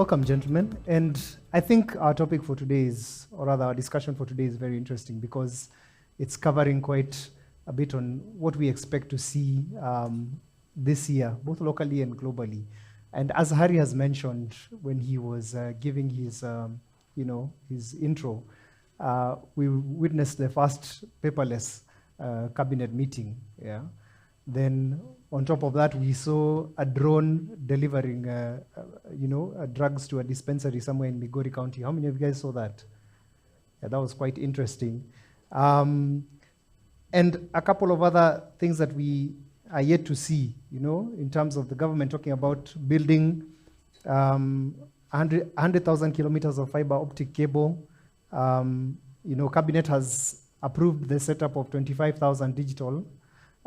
Welcome, gentlemen. And I think our topic for today is, or rather our discussion for today is very interesting because it's covering quite a bit on what we expect to see this year, both locally and globally. And as Harry has mentioned when he was giving his, his intro, we witnessed the first paperless cabinet meeting. Yeah. Then on top of that, we saw a drone delivering, drugs to a dispensary somewhere in Migori County. How many of you guys saw that? Yeah, that was quite interesting. And a couple of other things that we are yet to see, in terms of the government talking about building 100,000 kilometers of fiber optic cable. Cabinet has approved the setup of 25,000 digital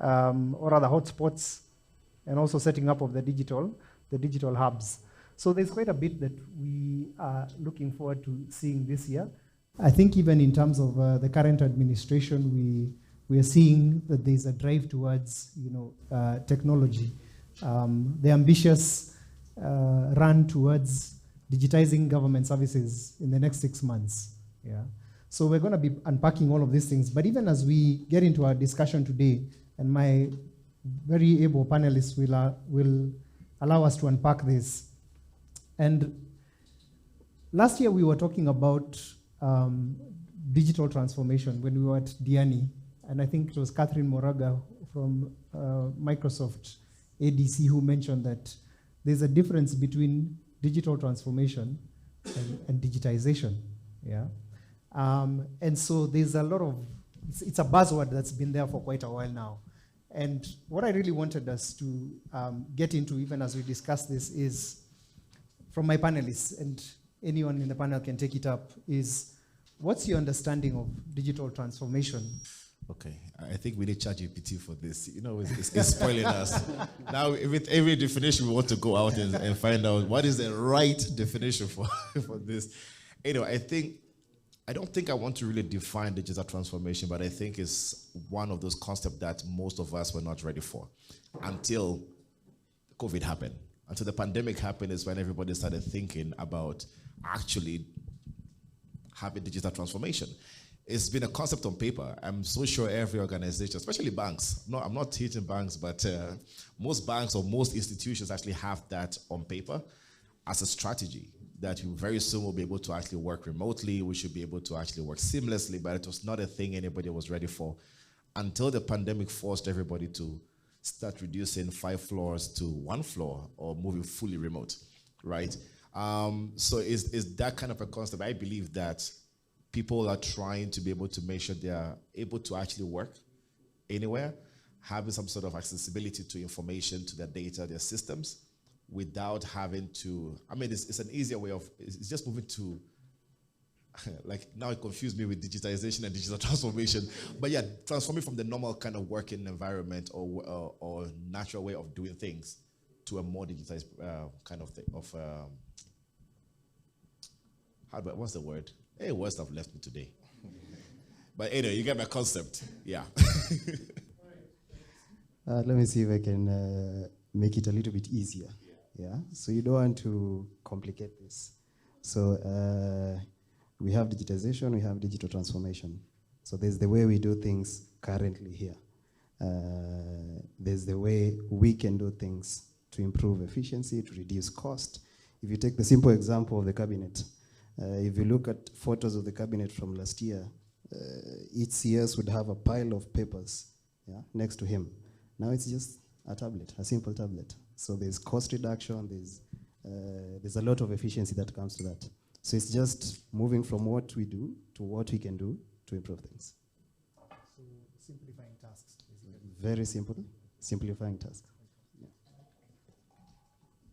or other hotspots, and also setting up of the digital hubs. So there's quite a bit that we are looking forward to seeing this year. I think even in terms of the current administration, we are seeing that there's a drive towards technology. The ambitious run towards digitizing government services in the next 6 months. Yeah. So we're going to be unpacking all of these things. But even as we get into our discussion today, and my very able panelists will allow us to unpack this. And last year we were talking about digital transformation when we were at Diani, and I think it was Catherine Moraga from Microsoft ADC who mentioned that there's a difference between digital transformation and digitization. Yeah. And so there's a lot of, it's a buzzword that's been there for quite a while now. And what I really wanted us to get into, even as we discuss this, is from my panelists, and anyone in the panel can take it up, is what's your understanding of digital transformation? Okay, I think we need ChatGPT for this. It's spoiling us. Now, with every definition, we want to go out and find out what is the right definition for this. Anyway, I don't think I want to really define digital transformation, but I think it's one of those concepts that most of us were not ready for until COVID happened. Until the pandemic happened is when everybody started thinking about actually having digital transformation. It's been a concept on paper. I'm so sure every organization, especially banks, no, I'm not teaching banks, but most banks or most institutions actually have that on paper as a strategy, that you very soon will be able to actually work remotely. We should be able to actually work seamlessly, but it was not a thing anybody was ready for until the pandemic forced everybody to start reducing 5 floors to 1 floor or moving fully remote, right? So it's that kind of a concept. I believe that people are trying to be able to make sure they are able to actually work anywhere, having some sort of accessibility to information, to their data, their systems, without having to, it's an easier way of, it's just moving to, like now it confused me with digitization and digital transformation, but yeah, transforming from the normal kind of working environment or natural way of doing things to a more digitized kind of thing, what's the word? Hey, words have left me today. But anyway, you get my concept, yeah. Let me see if I can make it a little bit easier. Yeah, so you don't want to complicate this. So we have digitization, we have digital transformation. So there's the way we do things currently here. There's the way we can do things to improve efficiency, to reduce cost. If you take the simple example of the cabinet, if you look at photos of the cabinet from last year, each CS would have a pile of papers, yeah, next to him. Now it's just a tablet, a simple tablet. So there's cost reduction, there's a lot of efficiency that comes to that. So it's just moving from what we do to what we can do to improve things. So simplifying tasks, basically. Very simple, simplifying tasks.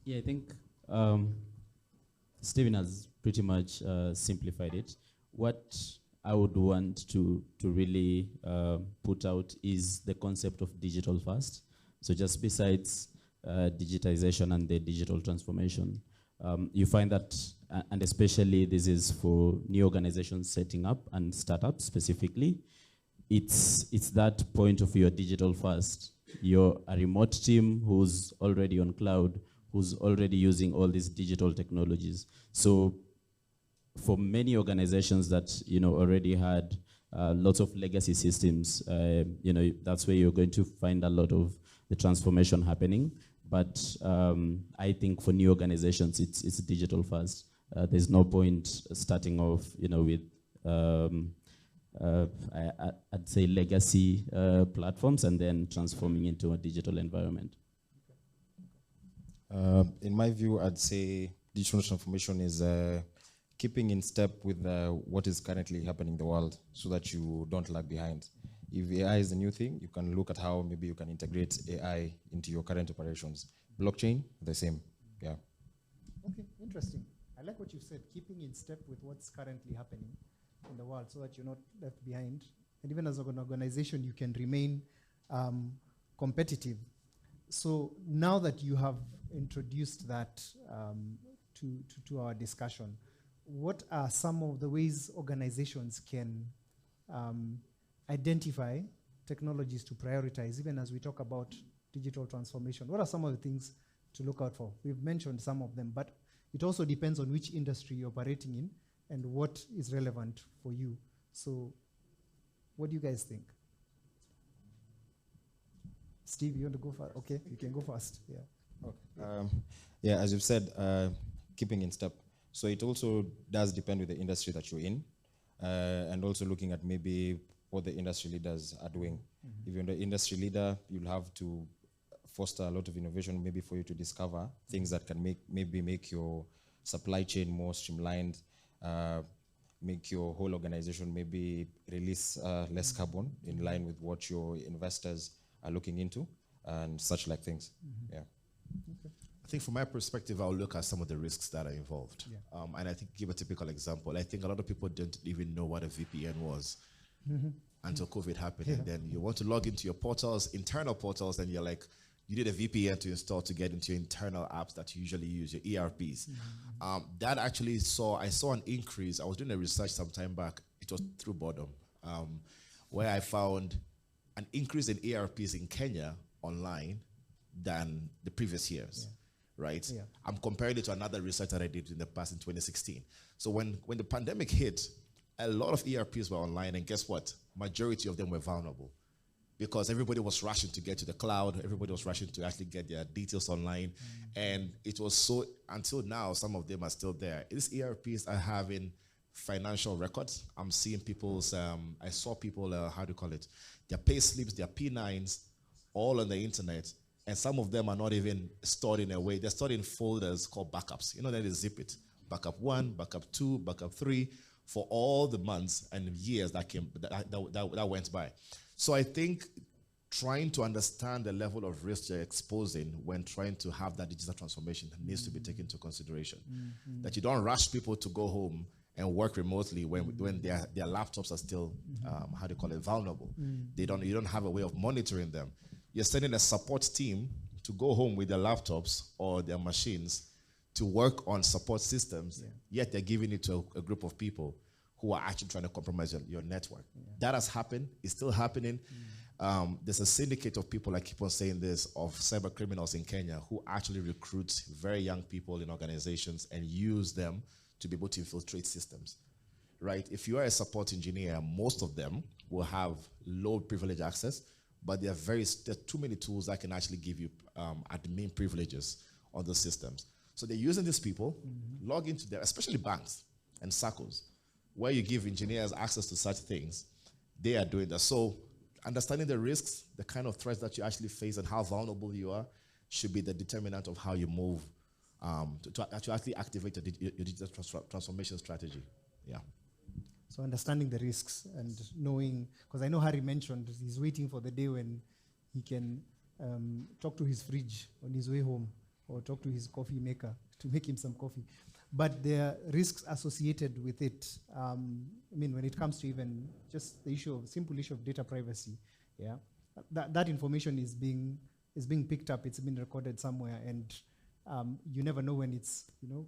Yeah, I think Stephen has pretty much simplified it. What I would want to really put out is the concept of digital first. So just besides digitization and the digital transformation, you find that, and especially this is for new organizations setting up and startups specifically, it's that point of your digital first. You're a remote team who's already on cloud, who's already using all these digital technologies. So for many organizations that already had lots of legacy systems, that's where you're going to find a lot of the transformation happening. But I think for new organizations, it's digital first. There's no point starting off, with I'd say legacy platforms and then transforming into a digital environment. In my view, I'd say digital transformation is keeping in step with what is currently happening in the world so that you don't lag behind. If AI is a new thing, you can look at how maybe you can integrate AI into your current operations. Blockchain, the same, yeah. Okay, interesting. I like what you said, keeping in step with what's currently happening in the world so that you're not left behind. And even as an organization, you can remain competitive. So now that you have introduced that to our discussion, what are some of the ways organizations can identify technologies to prioritize, even as we talk about digital transformation? What are some of the things to look out for? We've mentioned some of them, but it also depends on which industry you're operating in and what is relevant for you. So what do you guys think? Steve, you want to go first? Okay, you can go first. Yeah. Okay. Yeah, as you've said, keeping in step. So it also does depend with the industry that you're in, and also looking at maybe what the industry leaders are doing. Mm-hmm. If you're the industry leader, you'll have to foster a lot of innovation, maybe for you to discover things that can make your supply chain more streamlined, make your whole organization maybe release less carbon in line with what your investors are looking into, and such like things. Mm-hmm. Yeah. Okay. I think from my perspective, I'll look at some of the risks that are involved. Yeah. And I think, give a typical example. I think a lot of people didn't even know what a VPN was until COVID happened. Yeah. And then you want to log into your portals, internal portals, and you're like, you need a VPN to install to get into your internal apps that you usually use, your ERPs. That actually I saw an increase. I was doing a research some time back. It was through boredom, where I found an increase in ERPs in Kenya online than the previous years. Yeah. Right? Yeah. I'm comparing it to another research that I did in the past in 2016. So when the pandemic hit, a lot of ERPs were online, and guess what? Majority of them were vulnerable because everybody was rushing to get to the cloud. Everybody was rushing to actually get their details online. And it was so, until now, some of them are still there. These ERPs are having financial records. I'm seeing people's, I saw people, how do you call it? Their pay slips, their P9s, all on the internet. And some of them are not even stored in a way. They're stored in folders called backups. You know, that is zip it. Backup 1, backup 2, backup 3, for all the months and years that went by. So I think trying to understand the level of risk you're exposing when trying to have that digital transformation needs to be taken into consideration. That you don't rush people to go home and work remotely when their laptops are still, how do you call it, vulnerable. You don't have a way of monitoring them. You're sending a support team to go home with their laptops or their machines to work on support systems, yet they're giving it to a group of people who are actually trying to compromise your network. That has happened. It's still happening. There's a syndicate of people, I keep on saying this, of cyber criminals in Kenya who actually recruit very young people in organizations and use them to be able to infiltrate systems, right? If you are a support engineer, most of them will have low privilege access, but there are too many tools that can actually give you admin privileges on those systems. So they're using these people, log into them, especially banks and circles, where you give engineers access to such things. They are doing that. So understanding the risks, the kind of threats that you actually face and how vulnerable you are should be the determinant of how you move to actually activate your digital transformation strategy. Yeah. So understanding the risks and knowing, because I know Harry mentioned he's waiting for the day when he can talk to his fridge on his way home or talk to his coffee maker to make him some coffee. But there are risks associated with it. I mean, when it comes to even just the simple issue of data privacy, yeah, that information is being picked up. It's been recorded somewhere, and you never know when it's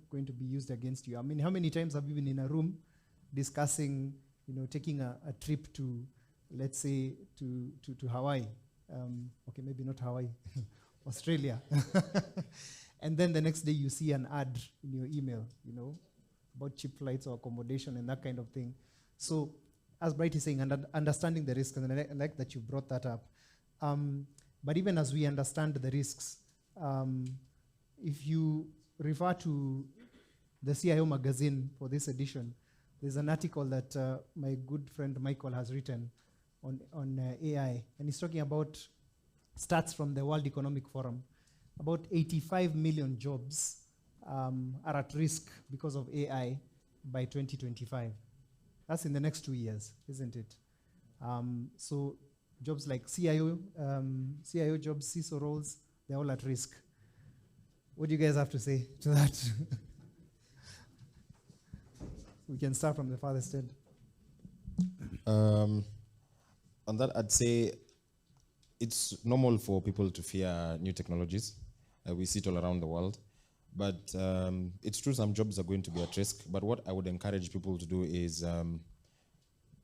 going to be used against you. I mean, how many times have you been in a room discussing, taking a trip to, let's say, to Hawaii? Okay, maybe not Hawaii, Australia. And then the next day you see an ad in your email, about cheap flights or accommodation and that kind of thing. So as Bright is saying, understanding the risks, and I like that you brought that up. But even as we understand the risks, if you refer to the CIO magazine for this edition, there's an article that my good friend Michael has written on AI, and he's talking about stats from the World Economic Forum. About 85 million jobs are at risk because of AI by 2025. That's in the next 2 years, isn't it? So jobs like CIO jobs, CISO roles, they're all at risk. What do you guys have to say to that? We can start from the farthest end. On that, I'd say it's normal for people to fear new technologies. We see it all around the world. But it's true some jobs are going to be at risk. But what I would encourage people to do is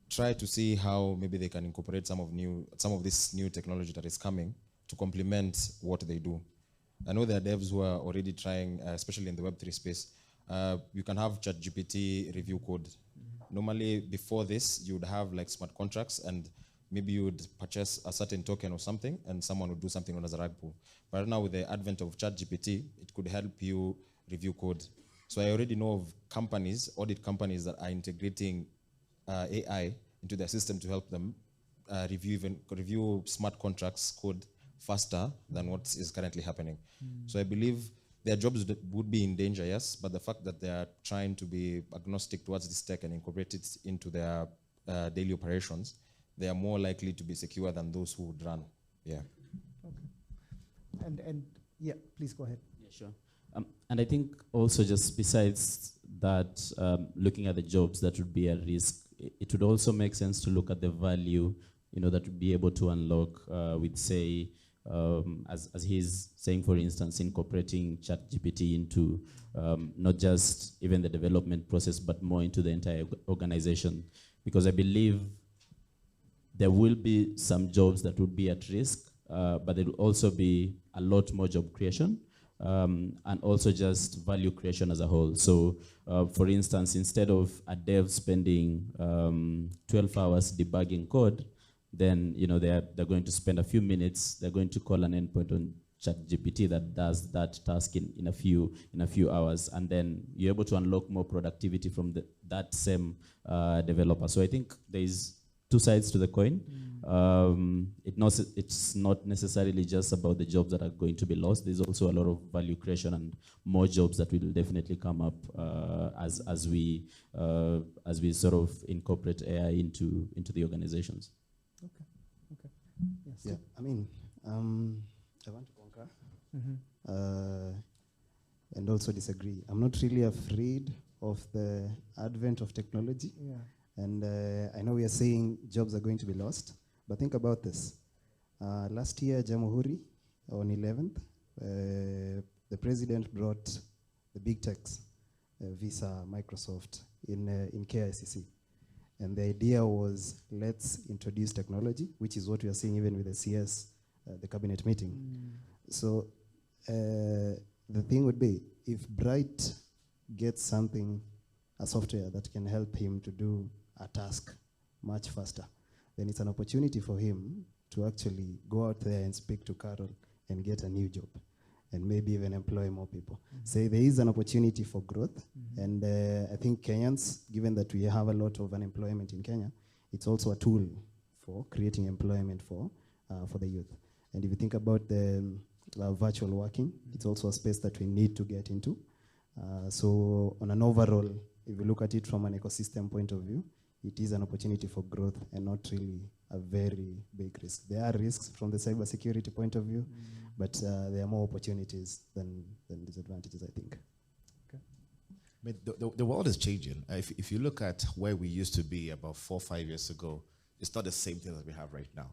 try to see how maybe they can incorporate some of this new technology that is coming to complement what they do. I know there are devs who are already trying, especially in the Web3 space. You can have ChatGPT review code. Normally, before this, you would have like smart contracts, and maybe you would purchase a certain token or something, and someone would do something known as a rug pull. But now with the advent of ChatGPT, it could help you review code. So I already know of companies, audit companies, that are integrating AI into their system to help them review smart contracts code faster than what is currently happening. So I believe their jobs would be in danger, yes, but the fact that they are trying to be agnostic towards this tech and incorporate it into their daily operations, they are more likely to be secure than those who would run. Yeah. Okay. And yeah, please go ahead. Yeah, sure. And I think also, just besides that, looking at the jobs that would be at risk, it would also make sense to look at the value, that would be able to unlock with, say, as he's saying, for instance, incorporating ChatGPT into not just even the development process, but more into the entire organization. Because I believe there will be some jobs that would be at risk, but there will also be a lot more job creation, and also just value creation as a whole. So, for instance, instead of a dev spending 12 hours debugging code, then they're going to spend a few minutes. They're going to call an endpoint on ChatGPT that does that task in a few hours, and then you're able to unlock more productivity from that same developer. So I think there is two sides to the coin. It's not necessarily just about the jobs that are going to be lost. There's also a lot of value creation and more jobs that will definitely come up as we sort of incorporate AI into the organizations. Okay. Yes. Yeah, I mean, I want to concur and also disagree. I'm not really afraid of the advent of technology. Yeah. And I know we are saying jobs are going to be lost, but think about this. Last year, Jamhuri, on 11th, the president brought the big techs, Visa, Microsoft, in KICC. And the idea was, let's introduce technology, which is what we are seeing even with the CS, the cabinet meeting. So the thing would be, if Bright gets something, a software that can help him to do a task much faster, then it's an opportunity for him to actually go out there and speak to Carol and get a new job, and maybe even employ more people. So there is an opportunity for growth. And I think Kenyans, given that we have a lot of unemployment in Kenya, it's also a tool for creating employment for the youth. And if you think about the virtual working, it's also a space that we need to get into. So on an overall, if you look at it from an ecosystem point of view, it is an opportunity for growth and not really a very big risk. There are risks from the cybersecurity point of view, but there are more opportunities than disadvantages, I think. Okay. But the world is changing. If you look at where we used to be about 4 or 5 years ago, it's not the same thing that we have right now.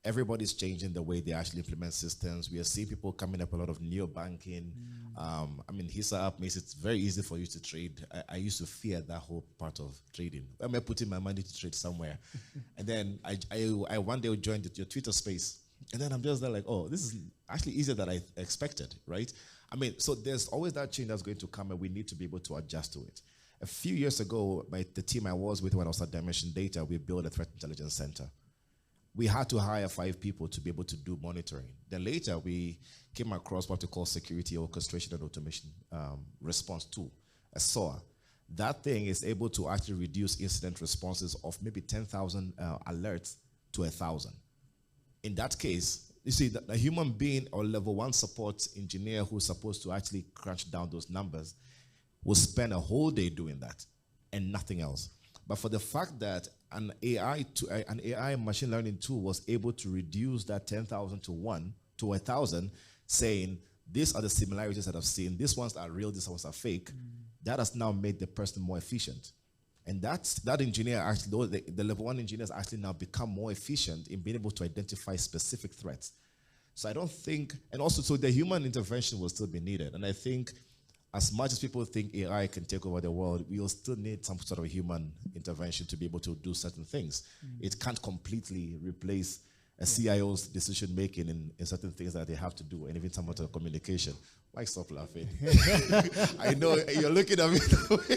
Everybody's changing the way they actually implement systems. We are seeing people coming up a lot of neo-banking. I mean, HISA app makes it very easy for you to trade. I used to fear that whole part of trading. Where am I putting my money to trade somewhere? And then I one day joined your Twitter space. And then I'm just there like, oh, this is actually easier than I expected, right? I mean, so there's always that change that's going to come, and we need to be able to adjust to it. A few years ago, the team I was with when I was at Dimension Data, we built a threat intelligence center. We had to hire 5 people to be able to do monitoring. Then later, we came across what we call security orchestration and automation response tool, a SOA. That thing is able to actually reduce incident responses of maybe 10,000 alerts to 1,000. In that case, you see, the human being or level 1 support engineer who's supposed to actually crunch down those numbers will spend a whole day doing that and nothing else. But for the fact that an AI machine learning tool was able to reduce that 10,000 to 1 to 1,000, saying, these are the similarities that I've seen, these ones are real, these ones are fake, that has now made the person more efficient. And that engineer actually, the level 1 engineers actually now become more efficient in being able to identify specific threats. So I don't think, and also so the human intervention will still be needed. And I think as much as people think AI can take over the world, we will still need some sort of human intervention to be able to do certain things. It can't completely replace a CIO's decision making in certain things that they have to do, and even some sort of communication. Why stop laughing? I know you're looking at me that way.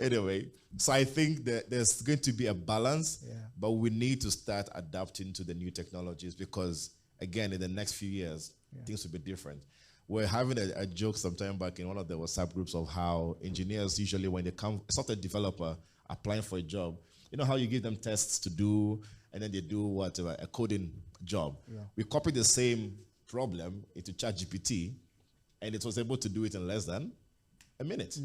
Anyway, so I think that there's going to be a balance, but we need to start adapting to the new technologies because, again, in the next few years, things will be different. We're having a joke sometime back in one of the WhatsApp groups of how engineers usually, when they come, software developer applying for a job, you know how you give them tests to do, and then they do whatever, a coding job. We copied the same problem into ChatGPT, and it was able to do it in less than a minute.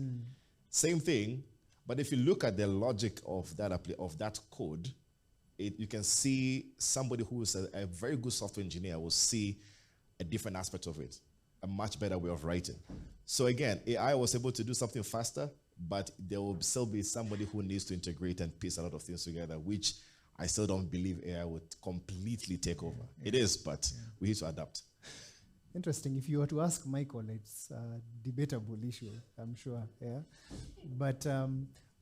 Same thing, but if you look at the logic of that code, you can see somebody who is a very good software engineer will see a different aspect of it, a much better way of writing. So again, AI was able to do something faster, but there will still be somebody who needs to integrate and piece a lot of things together, which I still don't believe AI would completely take over. It is, but we need to adapt. Interesting. If you were to ask Michael, it's a debatable issue, I'm sure. But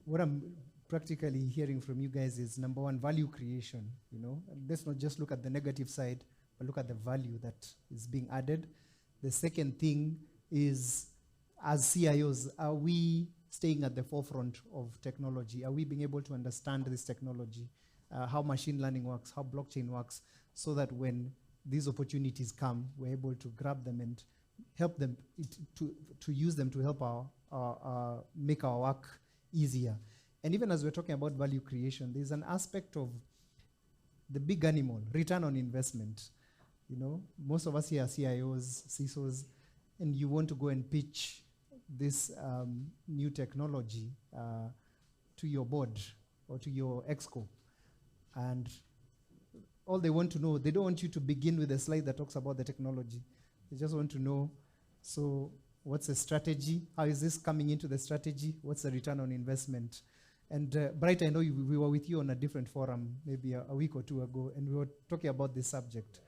what I'm practically hearing from you guys is, number one, value creation. You know, let's not just look at the negative side, but look at the value that is being added. The second thing is, as CIOs, are we staying at the forefront of technology? Are we being able to understand this technology, how machine learning works, how blockchain works, so that when these opportunities come, we're able to grab them and help them to use them to help make our work easier. And even as we're talking about value creation, there's an aspect of the big animal, return on investment. You know, most of us here are CIOs, CISOs, and you want to go and pitch this new technology to your board or to your exco. And all they want to know, they don't want you to begin with a slide that talks about the technology. They just want to know, so what's the strategy? How is this coming into the strategy? What's the return on investment? And Bright, I know we were with you on a different forum maybe a week or two ago, and we were talking about this subject.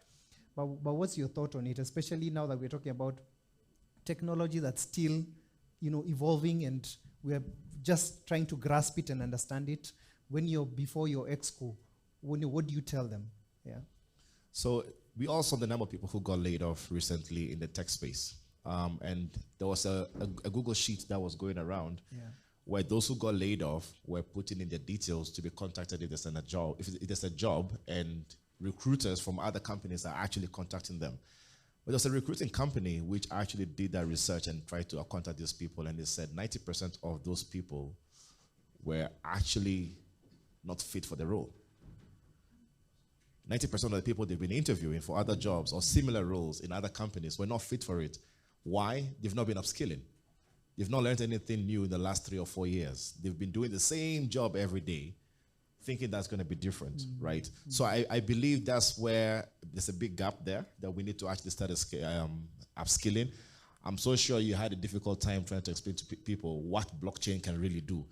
But what's your thought on it, especially now that we're talking about technology that's still, you know, evolving, and we're just trying to grasp it and understand it? When you're before your exco, what do you tell them? So we all saw the number of people who got laid off recently in the tech space. And there was a Google sheet that was going around where those who got laid off were putting in their details to be contacted if there's a job, and recruiters from other companies are actually contacting them. But there's a recruiting company which actually did that research and tried to contact these people, and they said 90% of those people were actually not fit for the role. 90% of the people they've been interviewing for other jobs or similar roles in other companies were not fit for it. Why? They've not been upskilling. They've not learned anything new in the last 3 or 4 years. They've been doing the same job every day, thinking that's going to be different, right? So I believe that's where there's a big gap there that we need to actually start upskilling. I'm so sure you had a difficult time trying to explain to people what blockchain can really do,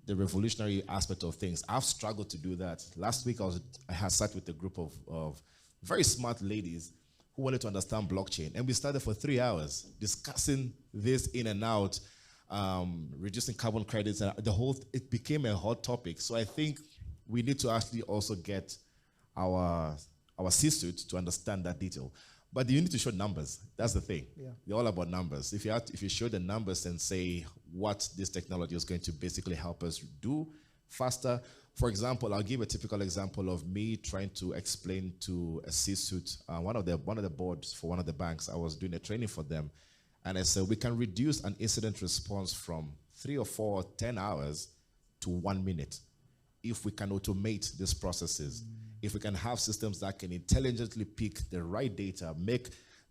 the revolutionary aspect of things. I've struggled to do that. Last week, I had sat with a group of very smart ladies who wanted to understand blockchain, and we started for 3 hours discussing this in and out, reducing carbon credits, and it became a hot topic. So I think we need to actually also get our C-suite to understand that detail. But you need to show numbers. That's the thing. Yeah. They're all about numbers. If you show the numbers and say what this technology is going to basically help us do faster. For example, I'll give a typical example of me trying to explain to a C-suite, one of the boards for one of the banks. I was doing a training for them, and I said we can reduce an incident response from 3 or 4 or 10 hours to 1 minute if we can automate these processes. If we can have systems that can intelligently pick the right data,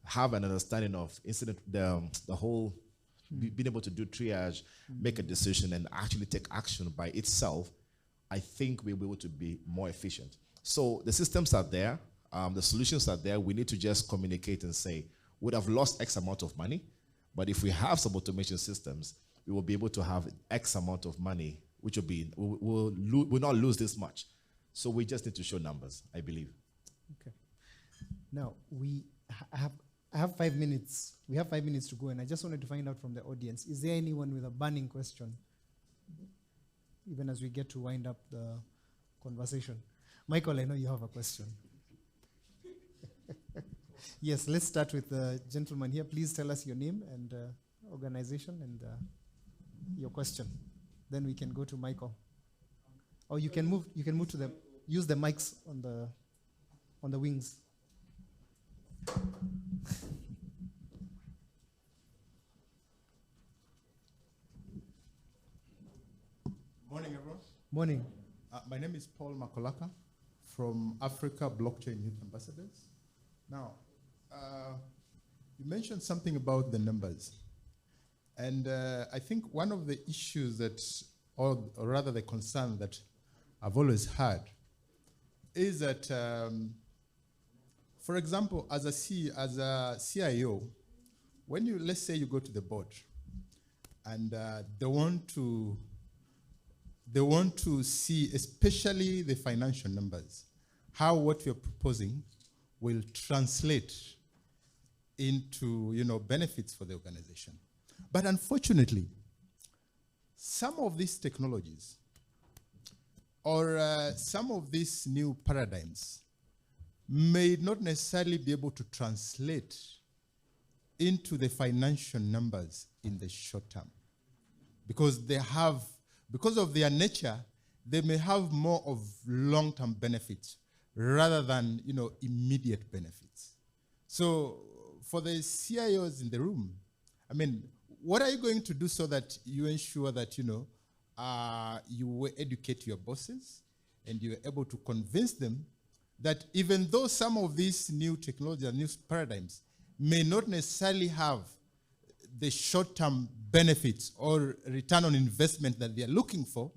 have an understanding of incident, the whole, being able to do triage, make a decision, and actually take action by itself, I think we'll be able to be more efficient. So the systems are there, the solutions are there. We need to just communicate and say, we'd have lost X amount of money, but if we have some automation systems, we will be able to have X amount of money, which will be, we'll not lose this much. So we just need to show numbers, I believe. Okay. Now, I have 5 minutes. We have 5 minutes to go, and I just wanted to find out from the audience, is there anyone with a burning question? Even as we get to wind up the conversation. Michael, I know you have a question. Yes, let's start with the gentleman here. Please tell us your name and organization and your question. Then we can go to Michael. Or you can move to the, use the mics on the wings. Morning, everyone. Morning. My name is Paul Makolaka from Africa Blockchain Youth Ambassadors. Now, you mentioned something about the numbers. And I think one of the issues that, or rather the concern that I've always had is that, for example, as a CIO, when you, let's say you go to the board and they want to see, especially the financial numbers, how what you're proposing will translate into, benefits for the organization. But unfortunately, some of these technologies or some of these new paradigms may not necessarily be able to translate into the financial numbers in the short term, because because of their nature, they may have more of long-term benefits rather than immediate benefits. So for the CIOs in the room, I mean, what are you going to do so that you ensure that you will educate your bosses and you're able to convince them that even though some of these new technologies and new paradigms may not necessarily have the short-term benefits or return on investment that they're looking for,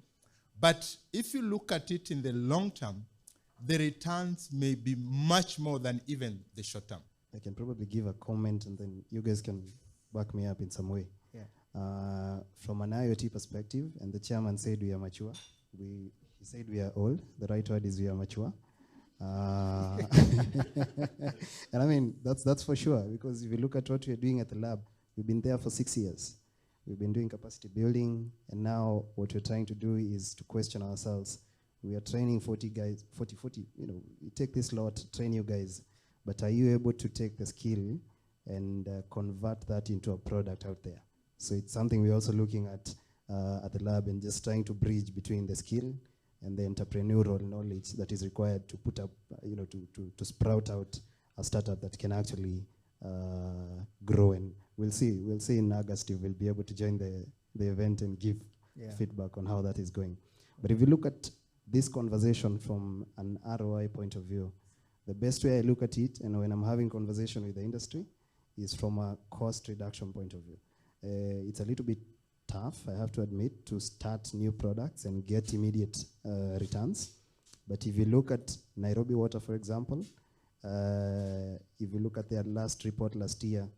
but if you look at it in the long term, the returns may be much more than even the short term. I can probably give a comment and then you guys can back me up in some way. Yeah. From an IoT perspective, and the chairman said we are mature. He said we are old. The right word is we are mature. And I mean, that's for sure, because if you look at what we're doing at the lab, we've been there for 6 years. We've been doing capacity building, and now what we're trying to do is to question ourselves. We are training 40 guys, 40, you take this lot, train you guys, but are you able to take the skill and convert that into a product out there? So it's something we're also looking at the lab, and just trying to bridge between the skill and the entrepreneurial knowledge that is required to put up, to sprout out a startup that can actually grow. And we'll see in August if we'll be able to join the event and give feedback on how that is going. But if you look at this conversation from an ROI point of view, the best way I look at it, and when I'm having conversation with the industry, is from a cost reduction point of view. It's a little bit tough, I have to admit, to start new products and get immediate returns. But if you look at Nairobi Water, for example, if you look at their last report last year,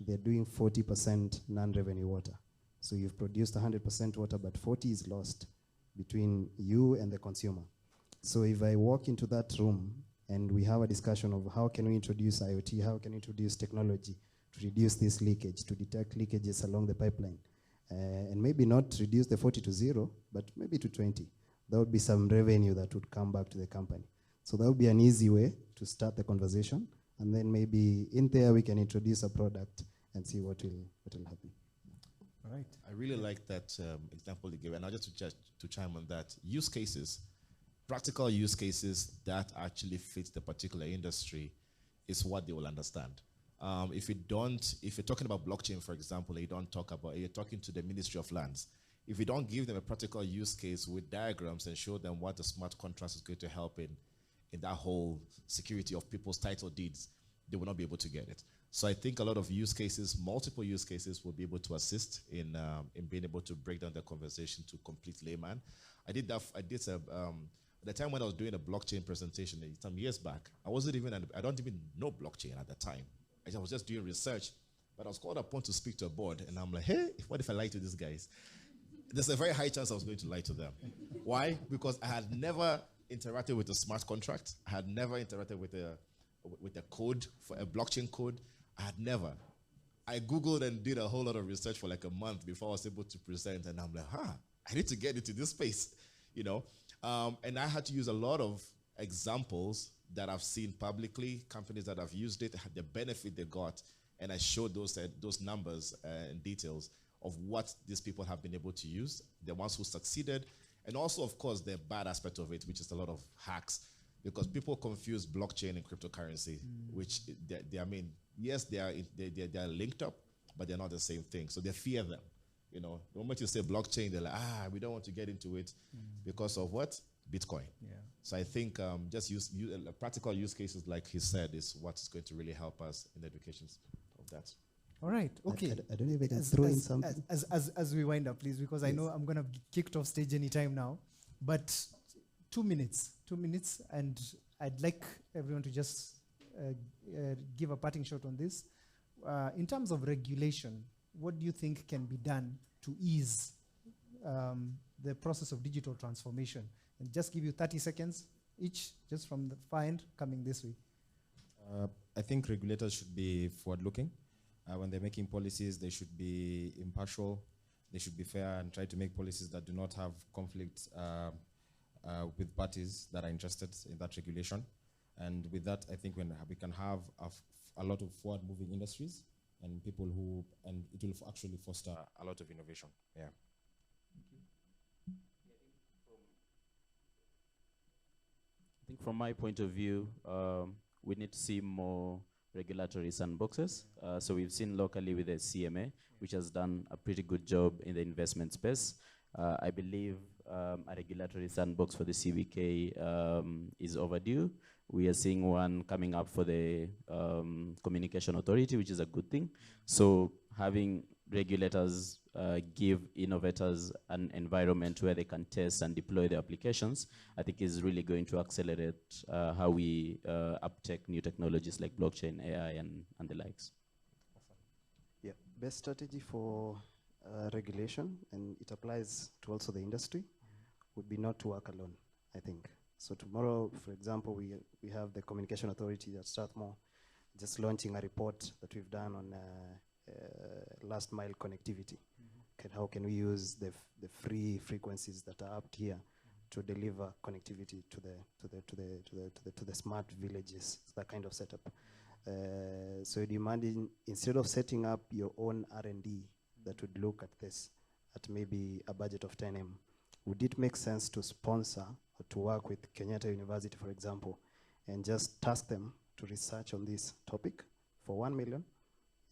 they're doing 40% non-revenue water. So you've produced 100% water, but 40 is lost between you and the consumer. So if I walk into that room and we have a discussion of how can we introduce IoT, how can we introduce technology to reduce this leakage, to detect leakages along the pipeline, and maybe not reduce the 40 to 0, but maybe to 20, there would be some revenue that would come back to the company. So that would be an easy way to start the conversation, And then maybe in there we can introduce a product and see what will happen. All right. I really like that example you gave, and just to chime on that, use cases, practical use cases that actually fit the particular industry is what they will understand. If you're talking about blockchain, for example, you're talking to the Ministry of Lands. If you don't give them a practical use case with diagrams and show them what the smart contract is going to help in that whole security of people's title deeds, they will not be able to get it. So I think a lot of use cases, multiple use cases, will be able to assist in being able to break down the conversation to complete layman. I did at the time when I was doing a blockchain presentation some years back, I don't even know blockchain at the time. I was just doing research, but I was called upon to speak to a board, and I'm like, hey, what if I lie to these guys? There's a very high chance I was going to lie to them. Why? Because I had never interacted with a smart contract. I had never interacted with a code, for a blockchain code. I had never. I Googled and did a whole lot of research for like a month before I was able to present, and I'm like, I need to get into this space, you know? And I had to use a lot of examples that I've seen publicly, companies that have used it, the benefit they got, and I showed those numbers and details of what these people have been able to use, the ones who succeeded, and also, of course, the bad aspect of it, which is a lot of hacks, because people confuse blockchain and cryptocurrency, which yes, they are linked up, but they're not the same thing. So they fear them. You know, the moment you say blockchain, they're like, we don't want to get into it because of what? Bitcoin. Yeah. So I think just use practical use cases, like he said, is what's going to really help us in the education of that. All right. Okay. I don't know if I can throw in something. As we wind up, please, because I know I'm going to be kicked off stage anytime now. But 2 minutes, and I'd like everyone to just give a parting shot on this. In terms of regulation, what do you think can be done to ease the process of digital transformation? And just give you 30 seconds each, just from the far end coming this way. I think regulators should be forward-looking. When they're making policies, they should be impartial, they should be fair, and try to make policies that do not have conflict with parties that are interested in that regulation. And with that, I think we can have a lot of forward-moving industries and people and it will actually foster a lot of innovation. Yeah. I think from my point of view, we need to see more regulatory sandboxes. So we've seen locally with the CMA, which has done a pretty good job in the investment space. I believe a regulatory sandbox for the CBK is overdue. We are seeing one coming up for the Communication Authority, which is a good thing. So having regulators give innovators an environment where they can test and deploy their applications, I think is really going to accelerate how we uptake new technologies like blockchain, AI, and the likes. Yeah, best strategy for regulation, and it applies to also the industry, would be not to work alone, I think. So tomorrow, for example, we have the Communication Authority at Strathmore just launching a report that we've done on last mile connectivity. How can we use the free frequencies that are up here to deliver connectivity to the smart villages, that kind of setup. So you'd imagine, instead of setting up your own R&D that would look at this at maybe a budget of 10M, would it make sense to sponsor or to work with Kenyatta University, for example, and just task them to research on this topic for 1 million?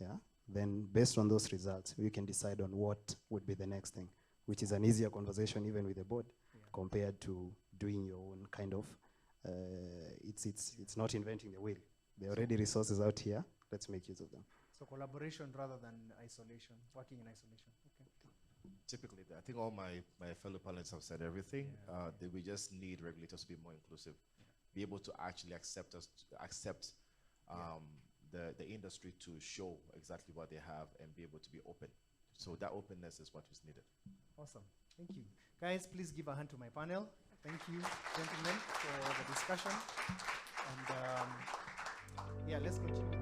Yeah. Then based on those results, we can decide on what would be the next thing, which is an easier conversation even with the board, compared to doing your own kind of, it's not inventing the wheel. There are already resources out here, let's make use of them. So collaboration rather than isolation, working in isolation. Okay. Typically, I think all my fellow panelists have said everything. That we just need regulators to be more inclusive, be able to actually accept the industry to show exactly what they have and be able to be open. So that openness is what is needed. Awesome. Thank you. Guys, please give a hand to my panel. Thank you, gentlemen, for the discussion. And yeah, let's continue.